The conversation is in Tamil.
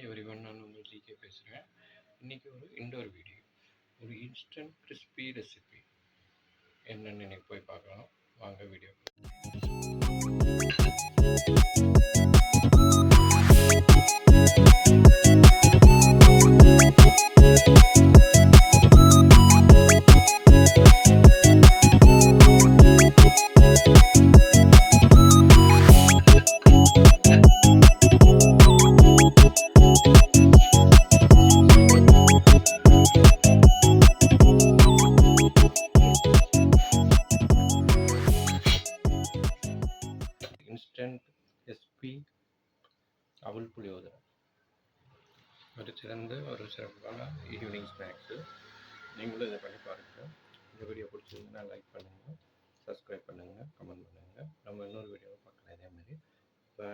எவ்ரிவன், நான் உங்கள் ஜிகே பேசுகிறேன். இன்றைக்கி ஒரு இன்டோர் வீடியோ, ஒரு இன்ஸ்டன்ட் கிறிஸ்பி ரெசிபி என்னென்னு இன்னைக்கு போய் பார்க்கலாம். வாங்க வீடியோ. இன்ஸ்டன்ட் எஸ்பி அவல் புளியோதரை ஒரு சிறப்பான ஈவினிங் ஸ்நாக்ஸு. நீங்களும் இதை பண்ணி பாருங்கள். இந்த வீடியோ பிடிச்சிருந்தா லைக் பண்ணுங்கள், சப்ஸ்கிரைப் பண்ணுங்கள், கமெண்ட் பண்ணுங்கள். நம்ம இன்னொரு வீடியோவை பார்க்கலாம் இதே மாதிரி. இப்போ